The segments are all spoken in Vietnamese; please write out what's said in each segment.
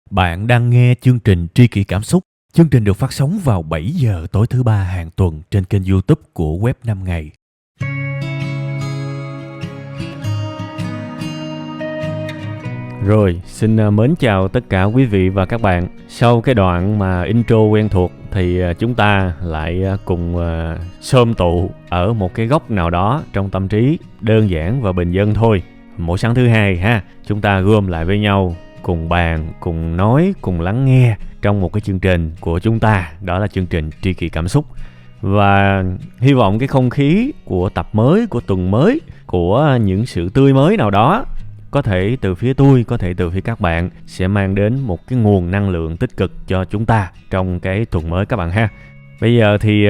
Bạn đang nghe chương trình Tri Kỷ Cảm Xúc. Chương trình được phát sóng vào 7 giờ tối thứ ba hàng tuần trên kênh YouTube của Web 5 Ngày. Rồi, xin mến chào tất cả quý vị và các bạn. Sau cái đoạn mà intro quen thuộc thì chúng ta lại cùng xôm tụ ở một cái góc nào đó trong tâm trí đơn giản và bình dân thôi. Mỗi sáng thứ hai ha, chúng ta gom lại với nhau, cùng bàn, cùng nói, cùng lắng nghe trong một cái chương trình của chúng ta, đó là chương trình Tri Kỷ Cảm Xúc. Và hy vọng cái không khí của tập mới, của tuần mới, của những sự tươi mới nào đó, có thể từ phía tôi, có thể từ phía các bạn, sẽ mang đến một cái nguồn năng lượng tích cực cho chúng ta trong cái tuần mới các bạn ha. Bây giờ thì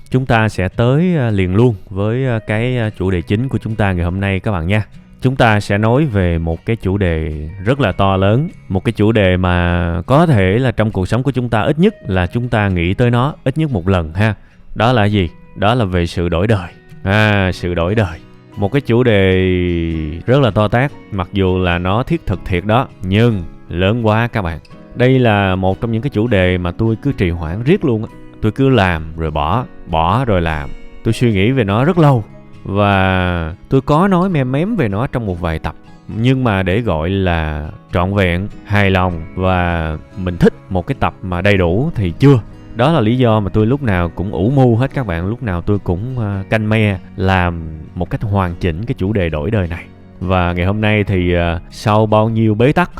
chúng ta sẽ tới liền luôn với cái chủ đề chính của chúng ta ngày hôm nay các bạn nha. Chúng ta sẽ nói về một cái chủ đề rất là to lớn, một cái chủ đề mà có thể là trong cuộc sống của chúng ta ít nhất là chúng ta nghĩ tới nó ít nhất một lần ha. Đó là gì? Đó là về sự đổi đời. Sự đổi đời. Một cái chủ đề rất là to tát, mặc dù là nó thiết thực thiệt đó, nhưng lớn quá các bạn. Đây là một trong những cái chủ đề mà tôi cứ trì hoãn riết luôn. Tôi cứ làm rồi bỏ rồi làm. Tôi suy nghĩ về nó rất lâu. Và tôi có nói mém về nó trong một vài tập. Nhưng mà để gọi là trọn vẹn, hài lòng và mình thích một cái tập mà đầy đủ thì chưa. Đó là lý do mà tôi lúc nào cũng ủ mưu hết các bạn. Lúc nào tôi cũng canh me làm một cách hoàn chỉnh cái chủ đề đổi đời này. Và ngày hôm nay thì sau bao nhiêu bế tắc,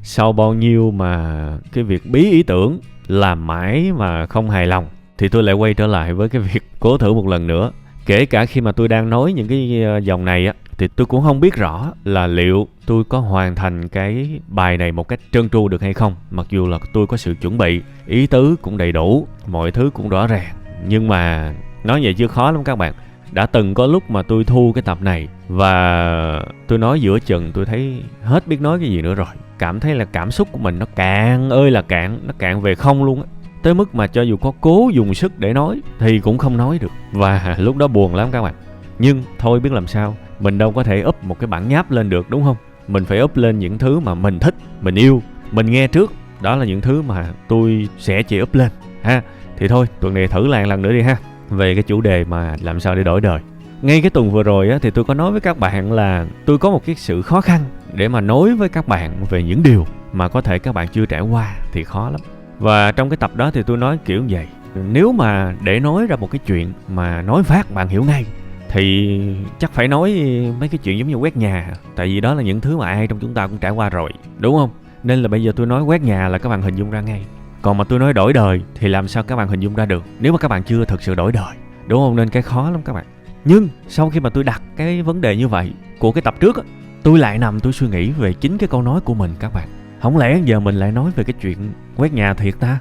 sau bao nhiêu mà cái việc bí ý tưởng, làm mãi mà không hài lòng, thì tôi lại quay trở lại với cái việc cố thử một lần nữa. Kể cả khi mà tôi đang nói những cái dòng này á, thì tôi cũng không biết rõ là liệu tôi có hoàn thành cái bài này một cách trơn tru được hay không. Mặc dù là tôi có sự chuẩn bị, ý tứ cũng đầy đủ, mọi thứ cũng rõ ràng. Nhưng mà nói vậy chứ khó lắm các bạn. Đã từng có lúc mà tôi thu cái tập này và tôi nói giữa chừng tôi thấy hết biết nói cái gì nữa rồi. Cảm thấy là cảm xúc của mình nó cạn ơi là cạn, nó cạn về không luôn á. Tới mức mà cho dù có cố dùng sức để nói thì cũng không nói được. Và lúc đó buồn lắm các bạn. Nhưng thôi biết làm sao, mình đâu có thể up một cái bản nháp lên được đúng không? Mình phải up lên những thứ mà mình thích, mình yêu, mình nghe trước. Đó là những thứ mà tôi sẽ chỉ up lên ha. Thì thôi, tuần này thử lại lần nữa đi ha. Về cái chủ đề mà làm sao để đổi đời. Ngay cái tuần vừa rồi á, thì tôi có nói với các bạn là tôi có một cái sự khó khăn để mà nói với các bạn về những điều mà có thể các bạn chưa trải qua thì khó lắm. Và trong cái tập đó thì tôi nói kiểu vậy. Nếu mà để nói ra một cái chuyện mà nói phát bạn hiểu ngay thì chắc phải nói mấy cái chuyện giống như quét nhà. Tại vì đó là những thứ mà ai trong chúng ta cũng trải qua rồi, đúng không? Nên là bây giờ tôi nói quét nhà là các bạn hình dung ra ngay. Còn mà tôi nói đổi đời thì làm sao các bạn hình dung ra được nếu mà các bạn chưa thực sự đổi đời, đúng không? Nên cái khó lắm các bạn. Nhưng sau khi mà tôi đặt cái vấn đề như vậy của cái tập trước á, tôi lại nằm tôi suy nghĩ về chính cái câu nói của mình các bạn. Không lẽ giờ mình lại nói về cái chuyện quét nhà thiệt ta?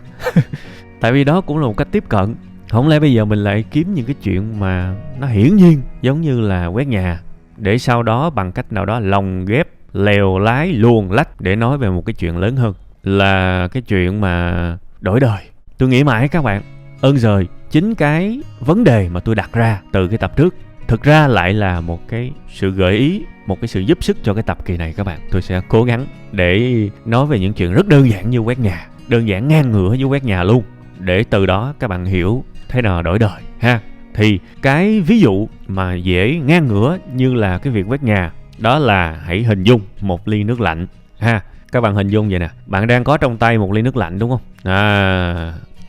Tại vì đó cũng là một cách tiếp cận. Không lẽ bây giờ mình lại kiếm những cái chuyện mà nó hiển nhiên giống như là quét nhà, để sau đó bằng cách nào đó lồng ghép, lèo lái, luồn lách để nói về một cái chuyện lớn hơn, là cái chuyện mà đổi đời. Tôi nghĩ mãi các bạn, ơn giời, chính cái vấn đề mà tôi đặt ra từ cái tập trước thực ra lại là một cái sự gợi ý, một cái sự giúp sức cho cái tập kỳ này các bạn. Tôi sẽ cố gắng để nói về những chuyện rất đơn giản như quét nhà, đơn giản ngang ngửa với quét nhà luôn, để từ đó các bạn hiểu thế nào đổi đời ha. Thì cái ví dụ mà dễ ngang ngửa như là cái việc quét nhà, đó là hãy hình dung một ly nước lạnh ha. Các bạn hình dung vậy nè, bạn đang có trong tay một ly nước lạnh đúng không?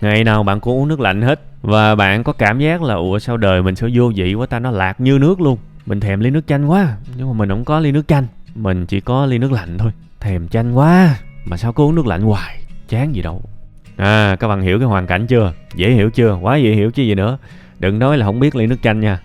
Ngày nào bạn cũng uống nước lạnh hết, và bạn có cảm giác là ủa sao đời mình sao vô vị quá ta, nó lạc như nước luôn. Mình thèm ly nước chanh quá, nhưng mà mình không có ly nước chanh, mình chỉ có ly nước lạnh thôi. Thèm chanh quá, mà sao cứ uống nước lạnh hoài, chán gì đâu. Các bạn hiểu cái hoàn cảnh chưa? Dễ hiểu chưa? Quá dễ hiểu chứ gì nữa. Đừng nói là không biết ly nước chanh nha.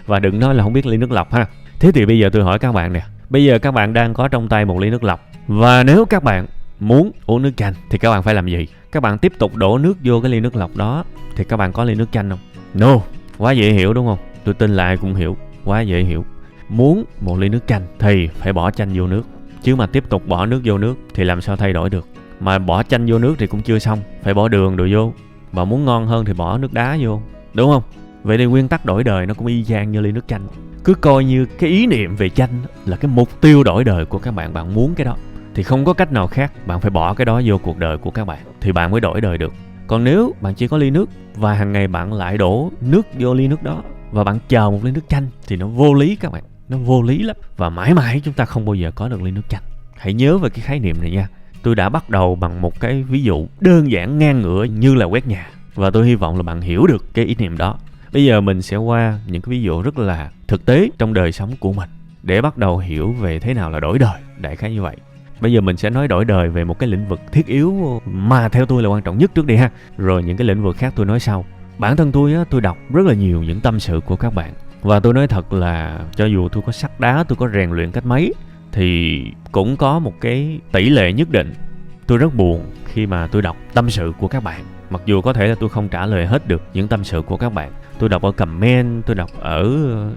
Và đừng nói là không biết ly nước lọc ha. Thế thì bây giờ tôi hỏi các bạn nè, bây giờ các bạn đang có trong tay một ly nước lọc, và nếu các bạn muốn uống nước chanh thì các bạn phải làm gì? Các bạn tiếp tục đổ nước vô cái ly nước lọc đó thì các bạn có ly nước chanh không? No. Quá dễ hiểu đúng không? Tôi tin là ai cũng hiểu. Quá dễ hiểu. Muốn một ly nước chanh thì phải bỏ chanh vô nước, chứ mà tiếp tục bỏ nước vô nước thì làm sao thay đổi được. Mà bỏ chanh vô nước thì cũng chưa xong, phải bỏ đường đồ vô. Mà muốn ngon hơn thì bỏ nước đá vô, đúng không? Vậy nên nguyên tắc đổi đời nó cũng y chang như ly nước chanh. Cứ coi như cái ý niệm về chanh là cái mục tiêu đổi đời của các bạn, bạn muốn cái đó. thì không có cách nào khác, bạn phải bỏ cái đó vô cuộc đời của các bạn thì bạn mới đổi đời được. Còn nếu bạn chỉ có ly nước và hàng ngày bạn lại đổ nước vô ly nước đó và bạn chờ một ly nước chanh thì nó vô lý các bạn, nó vô lý lắm, và mãi mãi chúng ta không bao giờ có được ly nước chanh. Hãy nhớ về cái khái niệm này nha. Tôi đã bắt đầu bằng một cái ví dụ đơn giản ngang ngửa như là quét nhà, và tôi hy vọng là bạn hiểu được cái ý niệm đó. Bây giờ mình sẽ qua những cái ví dụ rất là thực tế trong đời sống của mình để bắt đầu hiểu về thế nào là đổi đời, đại khái như vậy. Bây giờ mình sẽ nói đổi đời về một cái lĩnh vực thiết yếu mà theo tôi là quan trọng nhất trước đi ha. Rồi những cái lĩnh vực khác tôi nói sau. Bản thân tôi á, tôi đọc rất là nhiều những tâm sự của các bạn. Và tôi nói thật là cho dù tôi có sắt đá, tôi có rèn luyện cách mấy thì cũng có một cái tỷ lệ nhất định tôi rất buồn khi mà tôi đọc tâm sự của các bạn. Mặc dù có thể là tôi không trả lời hết được những tâm sự của các bạn. Tôi đọc ở comment, tôi đọc ở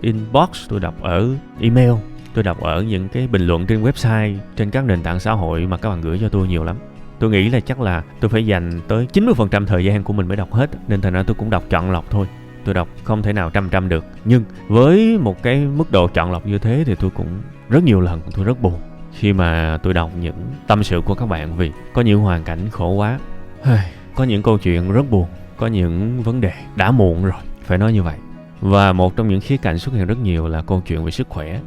inbox, tôi đọc ở email, tôi đọc ở những cái bình luận trên website, trên các nền tảng xã hội mà các bạn gửi cho tôi nhiều lắm. Tôi nghĩ là chắc là tôi phải dành tới 90% thời gian của mình mới đọc hết, nên thành ra tôi cũng đọc chọn lọc thôi. Tôi đọc không thể nào trăm được. Nhưng với một cái mức độ chọn lọc như thế thì tôi cũng rất nhiều lần tôi rất buồn khi mà tôi đọc những tâm sự của các bạn, vì có những hoàn cảnh khổ quá, có những câu chuyện rất buồn, có những vấn đề đã muộn rồi, phải nói như vậy. Và một trong những khía cạnh xuất hiện rất nhiều là câu chuyện về sức khỏe.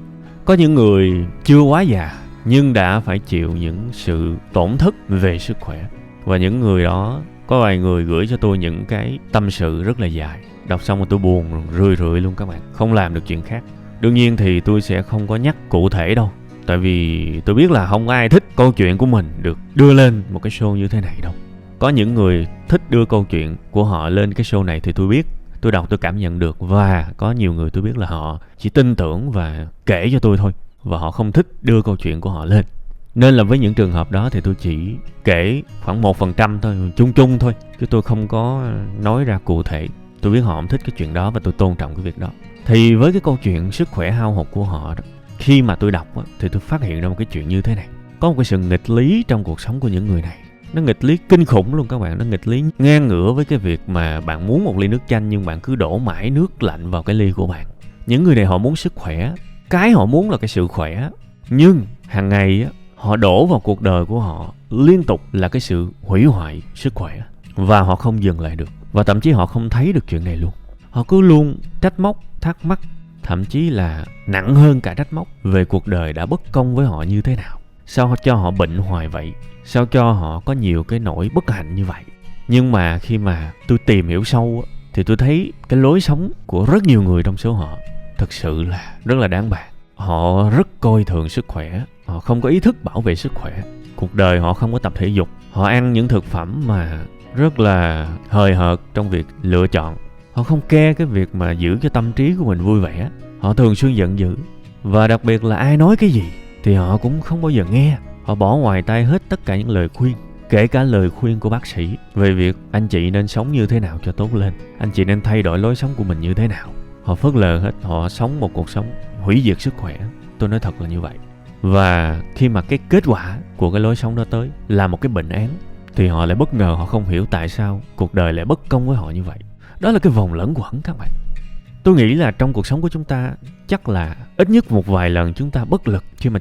Có những người chưa quá già nhưng đã phải chịu những sự tổn thất về sức khỏe. Và những người đó, có vài người gửi cho tôi những cái tâm sự rất là dài. Đọc xong rồi tôi buồn rười luôn các bạn, không làm được chuyện khác. Đương nhiên thì tôi sẽ không có nhắc cụ thể đâu, tại vì tôi biết là không có ai thích câu chuyện của mình được đưa lên một cái show như thế này đâu. Có những người thích đưa câu chuyện của họ lên cái show này thì tôi biết, tôi đọc tôi cảm nhận được. Và có nhiều người tôi biết là họ chỉ tin tưởng và kể cho tôi thôi, và họ không thích đưa câu chuyện của họ lên. Nên là với những trường hợp đó thì tôi chỉ kể khoảng 1% thôi, chung thôi, chứ tôi không có nói ra cụ thể. Tôi biết họ không thích cái chuyện đó và tôi tôn trọng cái việc đó. Thì với cái câu chuyện sức khỏe hao hụt của họ đó, khi mà tôi đọc thì tôi phát hiện ra một cái chuyện như thế này. Có một cái sự nghịch lý trong cuộc sống của những người này. Nó nghịch lý kinh khủng luôn các bạn. Nó nghịch lý ngang ngửa với cái việc mà bạn muốn một ly nước chanh nhưng bạn cứ đổ mãi nước lạnh vào cái ly của bạn. Những người này họ muốn sức khỏe, cái họ muốn là cái sự khỏe, nhưng hàng ngày họ đổ vào cuộc đời của họ liên tục là cái sự hủy hoại sức khỏe. Và họ không dừng lại được. Và thậm chí họ không thấy được chuyện này luôn. Họ cứ luôn trách móc, thắc mắc, thậm chí là nặng hơn cả trách móc về cuộc đời đã bất công với họ như thế nào. Sao cho họ bệnh hoài vậy? Sao cho họ có nhiều cái nỗi bất hạnh như vậy? Nhưng mà khi mà tôi tìm hiểu sâu thì tôi thấy cái lối sống của rất nhiều người trong số họ thực sự là rất là đáng bàn. Họ rất coi thường sức khỏe, họ không có ý thức bảo vệ sức khỏe. Cuộc đời họ không có tập thể dục, họ ăn những thực phẩm mà rất là hời hợt trong việc lựa chọn. Họ không care cái việc mà giữ cho tâm trí của mình vui vẻ. Họ thường xuyên giận dữ. Và đặc biệt là ai nói cái gì thì họ cũng không bao giờ nghe. Họ bỏ ngoài tai hết tất cả những lời khuyên, kể cả lời khuyên của bác sĩ về việc anh chị nên sống như thế nào cho tốt lên, anh chị nên thay đổi lối sống của mình như thế nào. Họ phớt lờ hết, họ sống một cuộc sống hủy diệt sức khỏe. Tôi nói thật là như vậy. Và khi mà cái kết quả của cái lối sống đó tới là một cái bệnh án thì họ lại bất ngờ, họ không hiểu tại sao cuộc đời lại bất công với họ như vậy. Đó là cái vòng lẩn quẩn các bạn. Tôi nghĩ là trong cuộc sống của chúng ta chắc là ít nhất một vài lần chúng ta bất lực khi mà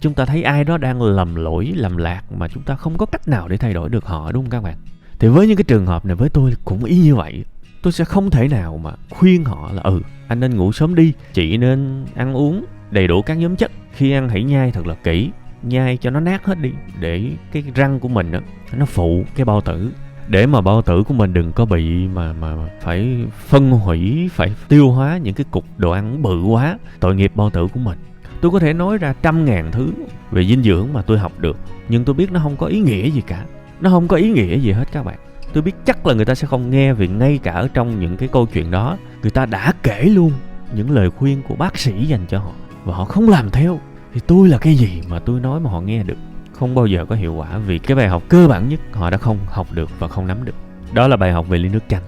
chúng ta thấy ai đó đang lầm lỗi, lầm lạc mà chúng ta không có cách nào để thay đổi được họ, đúng không các bạn? Thì với những cái trường hợp này với tôi cũng y như vậy. Tôi sẽ không thể nào mà khuyên họ là anh nên ngủ sớm đi, chị nên ăn uống đầy đủ các nhóm chất, khi ăn hãy nhai thật là kỹ, nhai cho nó nát hết đi để cái răng của mình nó phụ cái bao tử, để mà bao tử của mình đừng có bị mà phải phân hủy, phải tiêu hóa những cái cục đồ ăn bự quá, tội nghiệp bao tử của mình. Tôi có thể nói ra 100.000 thứ về dinh dưỡng mà tôi học được, nhưng tôi biết nó không có ý nghĩa gì cả. Nó không có ý nghĩa gì hết các bạn. Tôi biết chắc là người ta sẽ không nghe, vì ngay cả ở trong những cái câu chuyện đó, người ta đã kể luôn những lời khuyên của bác sĩ dành cho họ và họ không làm theo. Thì tôi là cái gì mà tôi nói mà họ nghe được? Không bao giờ có hiệu quả, vì cái bài học cơ bản nhất họ đã không học được và không nắm được. Đó là bài học về ly nước chanh.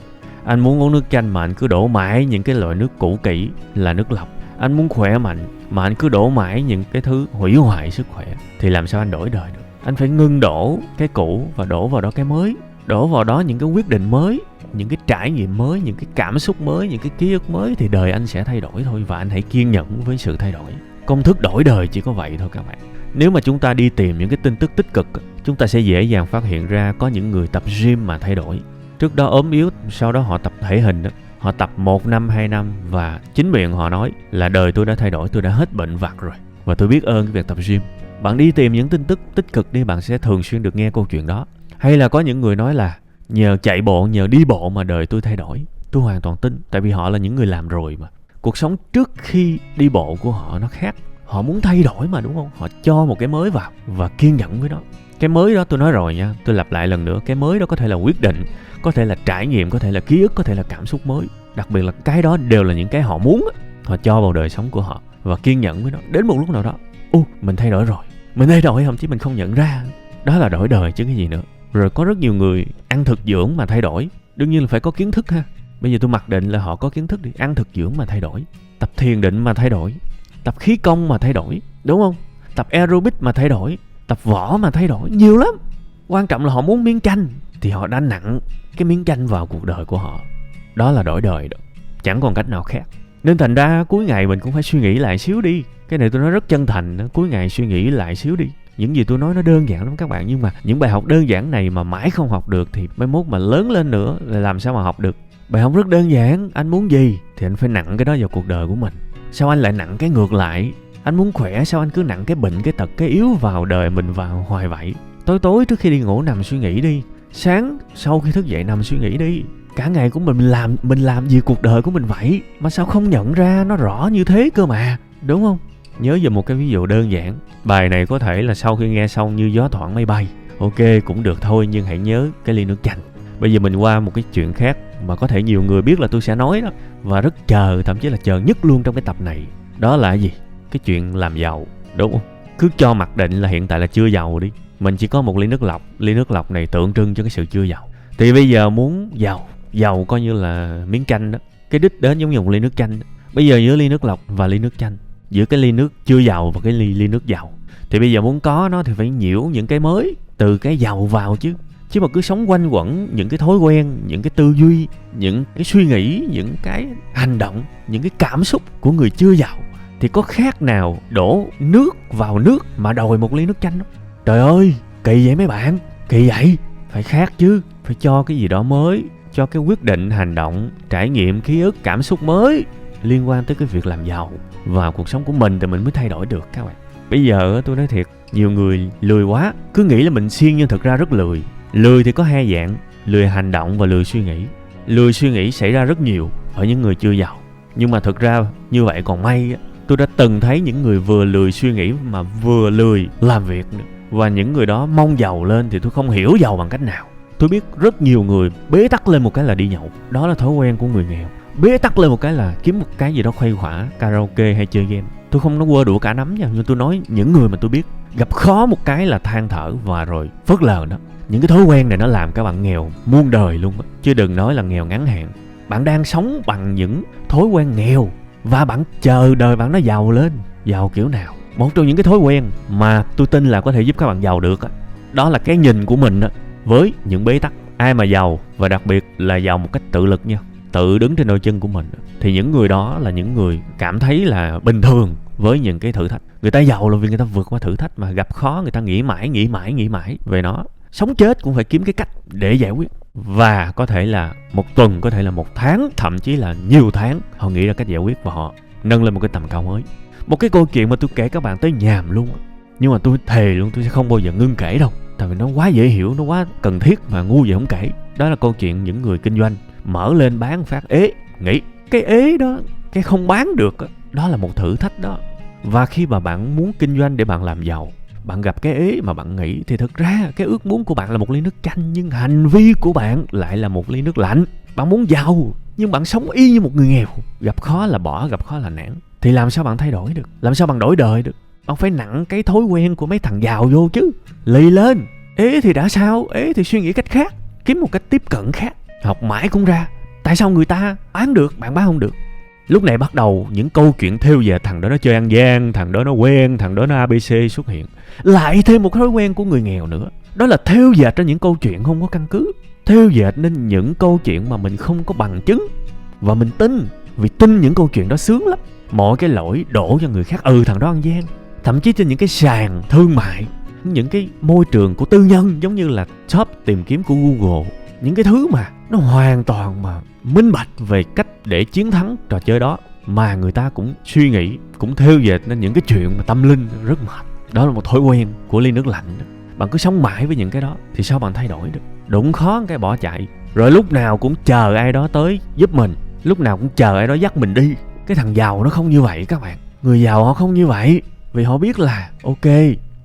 Anh muốn uống nước chanh mà anh cứ đổ mãi những cái loại nước cũ kỹ là nước lọc. Anh muốn khỏe mạnh mà anh cứ đổ mãi những cái thứ hủy hoại sức khỏe thì làm sao anh đổi đời được? Anh phải ngưng đổ cái cũ và đổ vào đó cái mới. Đổ vào đó những cái quyết định mới, những cái trải nghiệm mới, những cái cảm xúc mới, những cái ký ức mới thì đời anh sẽ thay đổi thôi. Và anh hãy kiên nhẫn với sự thay đổi. Công thức đổi đời chỉ có vậy thôi các bạn. Nếu mà chúng ta đi tìm những cái tin tức tích cực, chúng ta sẽ dễ dàng phát hiện ra có những người tập gym mà thay đổi. Trước đó ốm yếu, sau đó họ tập thể hình đó. Họ tập 1 năm, 2 năm và chính miệng họ nói là đời tôi đã thay đổi, tôi đã hết bệnh vặt rồi. Và tôi biết ơn cái việc tập gym. Bạn đi tìm những tin tức tích cực đi, bạn sẽ thường xuyên được nghe câu chuyện đó. Hay là có những người nói là nhờ chạy bộ, nhờ đi bộ mà đời tôi thay đổi. Tôi hoàn toàn tin, tại vì họ là những người làm rồi mà. Cuộc sống trước khi đi bộ của họ nó khác. Họ muốn thay đổi mà, đúng không? Họ cho một cái mới vào và kiên nhẫn với nó. Cái mới đó tôi nói rồi nha, tôi lặp lại lần nữa. Cái mới đó có thể là quyết định, có thể là trải nghiệm, có thể là ký ức, có thể là cảm xúc mới. Đặc biệt là cái đó đều là những cái họ muốn, họ cho vào đời sống của họ và kiên nhẫn với nó. Đến một lúc nào đó, mình thay đổi rồi. Mình thay đổi thậm chí mình không nhận ra. Đó là đổi đời chứ cái gì nữa. Rồi có rất nhiều người ăn thực dưỡng mà thay đổi. Đương nhiên là phải có kiến thức ha. Bây giờ tôi mặc định là họ có kiến thức đi. Ăn thực dưỡng mà thay đổi, tập thiền định mà thay đổi, tập khí công mà thay đổi, đúng không? Tập aerobic mà thay đổi, tập võ mà thay đổi, nhiều lắm. Quan trọng là họ muốn miếng chanh thì họ đã nặng cái miếng chanh vào cuộc đời của họ. Đó là đổi đời đó, chẳng còn cách nào khác. Nên thành ra cuối ngày mình cũng phải suy nghĩ lại xíu đi. Cái này tôi nói rất chân thành, cuối ngày suy nghĩ lại xíu đi. Những gì tôi nói nó đơn giản lắm các bạn, nhưng mà những bài học đơn giản này mà mãi không học được thì mai mốt mà lớn lên nữa là làm sao mà học được. Bài học rất đơn giản, anh muốn gì thì anh phải nặng cái đó vào cuộc đời của mình. Sao anh lại nặng cái ngược lại? Anh muốn khỏe, sao anh cứ nặng cái bệnh, cái tật, cái yếu vào đời mình vào hoài vậy? Tối trước khi đi ngủ nằm suy nghĩ đi. Sáng sau khi thức dậy nằm suy nghĩ đi. Cả ngày của mình làm gì cuộc đời của mình vậy? Mà sao không nhận ra nó rõ như thế cơ mà, đúng không? Nhớ về một cái ví dụ đơn giản. Bài này có thể là sau khi nghe xong như gió thoảng mây bay. Ok, cũng được thôi, nhưng hãy nhớ cái ly nước chanh. Bây giờ mình qua một cái chuyện khác mà có thể nhiều người biết là tôi sẽ nói đó. Và rất chờ, thậm chí là chờ nhất luôn trong cái tập này. Đó là gì? Cái chuyện làm giàu, đúng không? Cứ cho mặc định là hiện tại là chưa giàu đi. Mình chỉ có một ly nước lọc. Ly nước lọc này tượng trưng cho cái sự chưa giàu. Thì bây giờ muốn giàu coi như là miếng chanh đó. Cái đích đến giống như một ly nước chanh đó. Bây giờ giữa ly nước lọc và ly nước chanh, giữa cái ly nước chưa giàu và cái ly nước giàu, thì bây giờ muốn có nó thì phải nhiễu những cái mới từ cái giàu vào chứ. Chứ mà cứ sống quanh quẩn những cái thói quen, những cái tư duy, những cái suy nghĩ, những cái hành động, những cái cảm xúc của người chưa giàu thì có khác nào đổ nước vào nước mà đòi một ly nước chanh đâu. Trời ơi, kỳ vậy mấy bạn, kỳ vậy. Phải khác chứ, phải cho cái gì đó mới, cho cái quyết định, hành động, trải nghiệm, ký ức, cảm xúc mới liên quan tới cái việc làm giàu vào cuộc sống của mình thì mình mới thay đổi được các bạn. Bây giờ tôi nói thiệt, nhiều người lười quá, cứ nghĩ là mình siêng nhưng thực ra rất lười. Lười thì có hai dạng, lười hành động và lười suy nghĩ. Lười suy nghĩ xảy ra rất nhiều ở những người chưa giàu. Nhưng mà thực ra như vậy còn may, tôi đã từng thấy những người vừa lười suy nghĩ mà vừa lười làm việc nữa. Và những người đó mong giàu lên thì tôi không hiểu giàu bằng cách nào. Tôi biết rất nhiều người bế tắc lên một cái là đi nhậu. Đó là thói quen của người nghèo. Bế tắc lên một cái là kiếm một cái gì đó khuây khỏa, karaoke hay chơi game. Tôi không nói quơ đũa cả nắm nha, nhưng tôi nói những người mà tôi biết gặp khó một cái là than thở và rồi phớt lờ đó. Những cái thói quen này nó làm các bạn nghèo muôn đời luôn á, chứ đừng nói là nghèo ngắn hạn. Bạn đang sống bằng những thói quen nghèo và bạn chờ đời bạn nó giàu lên. Giàu kiểu nào? Một trong những cái thói quen mà tôi tin là có thể giúp các bạn giàu được đó là cái nhìn của mình với những bế tắc. Ai mà giàu, và đặc biệt là giàu một cách tự lực nha, tự đứng trên đôi chân của mình, thì những người đó là những người cảm thấy là bình thường với những cái thử thách. Người ta giàu là vì người ta vượt qua thử thách, mà gặp khó người ta nghĩ mãi về nó. Sống chết cũng phải kiếm cái cách để giải quyết. Và có thể là một tuần, có thể là một tháng, thậm chí là nhiều tháng họ nghĩ ra cách giải quyết và họ nâng lên một cái tầm cao mới. Một cái câu chuyện mà tôi kể các bạn tới nhàm luôn, nhưng mà tôi thề luôn tôi sẽ không bao giờ ngưng kể đâu, tại vì nó quá dễ hiểu, nó quá cần thiết mà ngu vậy không kể. Đó là câu chuyện những người kinh doanh mở lên bán phát ế, nghĩ cái ế đó, cái không bán được đó là một thử thách đó. Và khi mà bạn muốn kinh doanh để bạn làm giàu, bạn gặp cái ế mà bạn nghĩ, thì thực ra cái ước muốn của bạn là một ly nước chanh, nhưng hành vi của bạn lại là một ly nước lạnh. Bạn muốn giàu nhưng bạn sống y như một người nghèo, gặp khó là bỏ, gặp khó là nản. Thì làm sao bạn thay đổi được? Làm sao bạn đổi đời được? Bạn phải nặng cái thói quen của mấy thằng giàu vô chứ. Lì lên. Ế thì đã sao? Ế thì suy nghĩ cách khác, kiếm một cách tiếp cận khác. Học mãi cũng ra. Tại sao người ta bán được, bạn bán không được? Lúc này bắt đầu những câu chuyện thêu về thằng đó nó chơi ăn gian, thằng đó nó quen, thằng đó nó ABC xuất hiện. Lại thêm một thói quen của người nghèo nữa, đó là thêu dệt ra những câu chuyện không có căn cứ, thêu dệt nên những câu chuyện mà mình không có bằng chứng. Và mình tin, vì tin những câu chuyện đó sướng lắm. Mọi cái lỗi đổ cho người khác. Thằng đó ăn gian, thậm chí trên những cái sàn thương mại, những cái môi trường của tư nhân giống như là shop tìm kiếm của Google, những cái thứ mà nó hoàn toàn mà minh bạch về cách để chiến thắng trò chơi đó, mà người ta cũng suy nghĩ, cũng theo dệt nên những cái chuyện mà tâm linh rất mệt. Đó là một thói quen của ly nước lạnh. Bạn cứ sống mãi với những cái đó thì sao bạn thay đổi được? Đụng khó cái bỏ chạy, rồi lúc nào cũng chờ ai đó tới giúp mình, lúc nào cũng chờ ai đó dắt mình đi. Cái thằng giàu nó không như vậy các bạn. Người giàu họ không như vậy, vì họ biết là ok,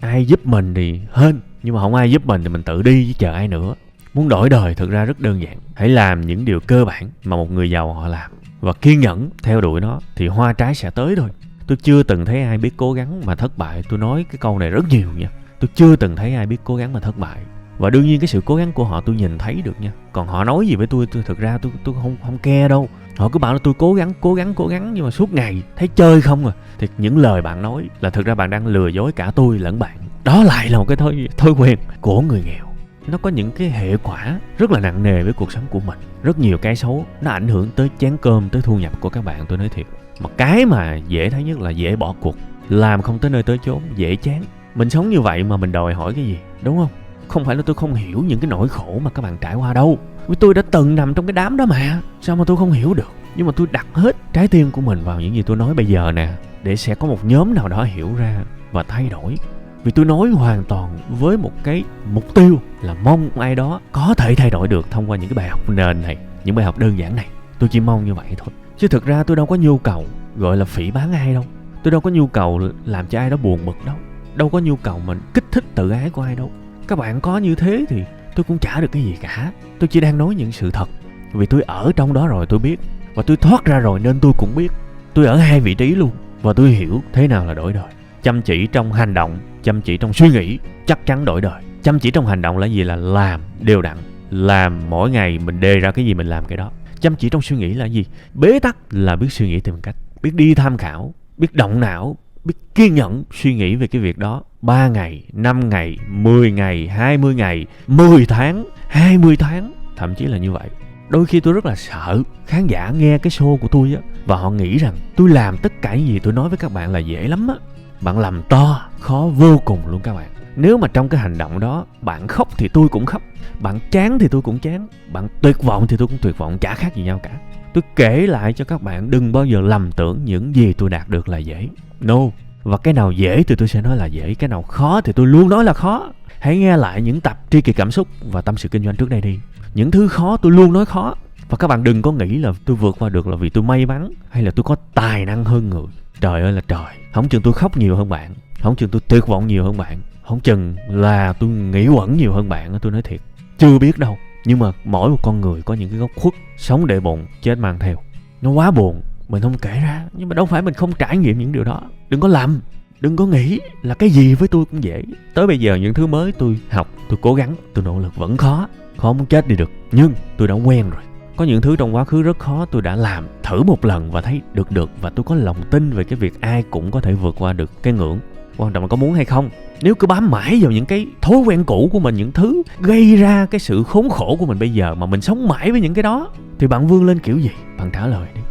ai giúp mình thì hên, nhưng mà không ai giúp mình thì mình tự đi chứ chờ ai nữa. Muốn đổi đời thực ra rất đơn giản. Hãy làm những điều cơ bản mà một người giàu họ làm và kiên nhẫn theo đuổi nó thì hoa trái sẽ tới thôi. Tôi chưa từng thấy ai biết cố gắng mà thất bại. Tôi nói cái câu này rất nhiều nha. Tôi chưa từng thấy ai biết cố gắng mà thất bại. Và đương nhiên cái sự cố gắng của họ tôi nhìn thấy được nha. Còn họ nói gì với tôi thực ra tôi không care đâu. Họ cứ bảo là tôi cố gắng nhưng mà suốt ngày thấy chơi không à. Thì những lời bạn nói là thực ra bạn đang lừa dối cả tôi lẫn bạn. Đó lại là một cái thói quen của người nghèo. Nó có những cái hệ quả rất là nặng nề với cuộc sống của mình. Rất nhiều cái xấu nó ảnh hưởng tới chén cơm, tới thu nhập của các bạn, tôi nói thiệt. Mà cái mà dễ thấy nhất là dễ bỏ cuộc, làm không tới nơi tới chốn, dễ chán. Mình sống như vậy mà mình đòi hỏi cái gì, đúng không? Không phải là tôi không hiểu những cái nỗi khổ mà các bạn trải qua đâu, vì tôi đã từng nằm trong cái đám đó mà. Sao mà tôi không hiểu được? Nhưng mà tôi đặt hết trái tim của mình vào những gì tôi nói bây giờ nè, để sẽ có một nhóm nào đó hiểu ra và thay đổi. Vì tôi nói hoàn toàn với một cái mục tiêu là mong ai đó có thể thay đổi được thông qua những cái bài học nền này, những bài học đơn giản này. Tôi chỉ mong như vậy thôi. Chứ thực ra tôi đâu có nhu cầu gọi là phỉ báng ai đâu. Tôi đâu có nhu cầu làm cho ai đó buồn bực đâu. Đâu có nhu cầu mình kích thích tự ái của ai đâu. Các bạn có như thế thì tôi cũng chả được cái gì cả. Tôi chỉ đang nói những sự thật. Vì tôi ở trong đó rồi tôi biết. Và tôi thoát ra rồi nên tôi cũng biết. Tôi ở hai vị trí luôn. Và tôi hiểu thế nào là đổi đời. Chăm chỉ trong hành động, chăm chỉ trong suy nghĩ, chắc chắn đổi đời. Chăm chỉ trong hành động là gì? Là làm đều đặn. Làm mỗi ngày mình đề ra cái gì mình làm cái đó. Chăm chỉ trong suy nghĩ là gì? Bế tắc là biết suy nghĩ tìm cách, biết đi tham khảo, biết động não, biết kiên nhẫn suy nghĩ về cái việc đó. 3 ngày, 5 ngày, 10 ngày, 20 ngày, 10 tháng, 20 tháng, thậm chí là như vậy. Đôi khi tôi rất là sợ khán giả nghe cái show của tôi á, và họ nghĩ rằng tôi làm tất cả những gì tôi nói với các bạn là dễ lắm á. Bạn làm to, khó vô cùng luôn các bạn. Nếu mà trong cái hành động đó bạn khóc thì tôi cũng khóc, bạn chán thì tôi cũng chán, bạn tuyệt vọng thì tôi cũng tuyệt vọng, chả khác gì nhau cả. Tôi kể lại cho các bạn đừng bao giờ lầm tưởng những gì tôi đạt được là dễ. No. Và cái nào dễ thì tôi sẽ nói là dễ, cái nào khó thì tôi luôn nói là khó. Hãy nghe lại những tập tri kỳ cảm xúc và tâm sự kinh doanh trước đây đi. Những thứ khó tôi luôn nói khó. Và các bạn đừng có nghĩ là tôi vượt qua được là vì tôi may mắn hay là tôi có tài năng hơn người. Trời ơi là trời. Không chừng tôi khóc nhiều hơn bạn, không chừng tôi tuyệt vọng nhiều hơn bạn, không chừng là tôi nghĩ quẩn nhiều hơn bạn. Tôi nói thiệt, chưa biết đâu. Nhưng mà mỗi một con người có những cái góc khuất, sống để bụng, chết mang theo. Nó quá buồn, mình không kể ra. Nhưng mà đâu phải mình không trải nghiệm những điều đó. Đừng có làm, đừng có nghĩ là cái gì với tôi cũng dễ. Tới bây giờ những thứ mới tôi học, tôi cố gắng, tôi nỗ lực vẫn khó muốn chết đi được. Nhưng tôi đã quen rồi. Có những thứ trong quá khứ rất khó tôi đã làm thử một lần và thấy được. Và tôi có lòng tin về cái việc ai cũng có thể vượt qua được cái ngưỡng. Quan trọng là có muốn hay không. Nếu cứ bám mãi vào những cái thói quen cũ của mình, những thứ gây ra cái sự khốn khổ của mình bây giờ, mà mình sống mãi với những cái đó, thì bạn vươn lên kiểu gì? Bạn trả lời đi,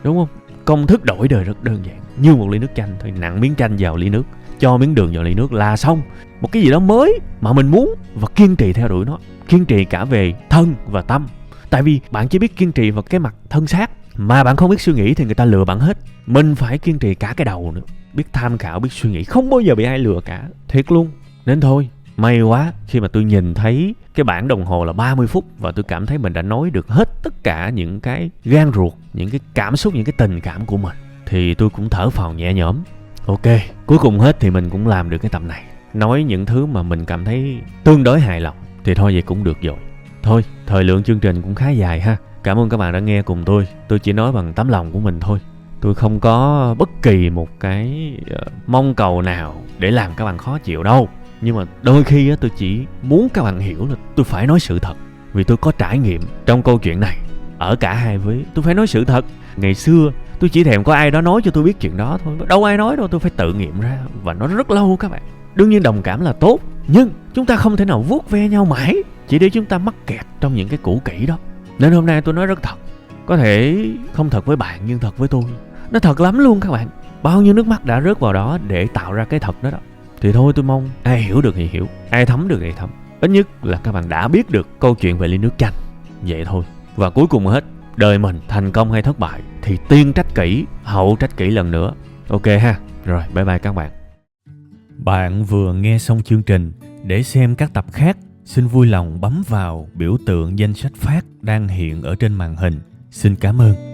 đúng không? Công thức đổi đời rất đơn giản, như một ly nước chanh thôi. Nặn miếng chanh vào ly nước, cho miếng đường vào ly nước là xong. Một cái gì đó mới mà mình muốn, và kiên trì theo đuổi nó. Kiên trì cả về thân và tâm. Tại vì bạn chỉ biết kiên trì vào cái mặt thân xác, mà bạn không biết suy nghĩ thì người ta lừa bạn hết. Mình phải kiên trì cả cái đầu nữa, biết tham khảo, biết suy nghĩ, không bao giờ bị ai lừa cả. Thiệt luôn. Nên thôi, may quá khi mà tôi nhìn thấy cái bảng đồng hồ là 30 phút và tôi cảm thấy mình đã nói được hết tất cả những cái gan ruột, những cái cảm xúc, những cái tình cảm của mình, thì tôi cũng thở phào nhẹ nhõm. Ok, cuối cùng hết thì mình cũng làm được cái tập này. Nói những thứ mà mình cảm thấy tương đối hài lòng thì thôi vậy cũng được rồi. Thôi, thời lượng chương trình cũng khá dài ha. Cảm ơn các bạn đã nghe cùng tôi. Tôi chỉ nói bằng tấm lòng của mình thôi. Tôi không có bất kỳ một cái mong cầu nào để làm các bạn khó chịu đâu. Nhưng mà đôi khi tôi chỉ muốn các bạn hiểu là tôi phải nói sự thật. Vì tôi có trải nghiệm trong câu chuyện này ở cả hai vế. Tôi phải nói sự thật. Ngày xưa tôi chỉ thèm có ai đó nói cho tôi biết chuyện đó thôi. Đâu ai nói đâu, tôi phải tự nghiệm ra. Và nó rất lâu các bạn. Đương nhiên đồng cảm là tốt, nhưng chúng ta không thể nào vuốt ve nhau mãi chỉ để chúng ta mắc kẹt trong những cái cũ kỹ đó. Nên hôm nay tôi nói rất thật. Có thể không thật với bạn nhưng thật với tôi. Nó thật lắm luôn các bạn. bao nhiêu nước mắt đã rớt vào đó để tạo ra cái thật đó. Thì thôi, tôi mong ai hiểu được thì hiểu, ai thấm được thì thấm. Ít nhất là các bạn đã biết được câu chuyện về ly nước chanh. Vậy thôi. Và cuối cùng hết, đời mình thành công hay thất bại thì tiên trách kỹ, hậu trách kỹ lần nữa. Ok ha. Rồi, bye bye các bạn. Bạn vừa nghe xong chương trình. Để xem các tập khác, xin vui lòng bấm vào biểu tượng danh sách phát đang hiện ở trên màn hình. Xin cảm ơn.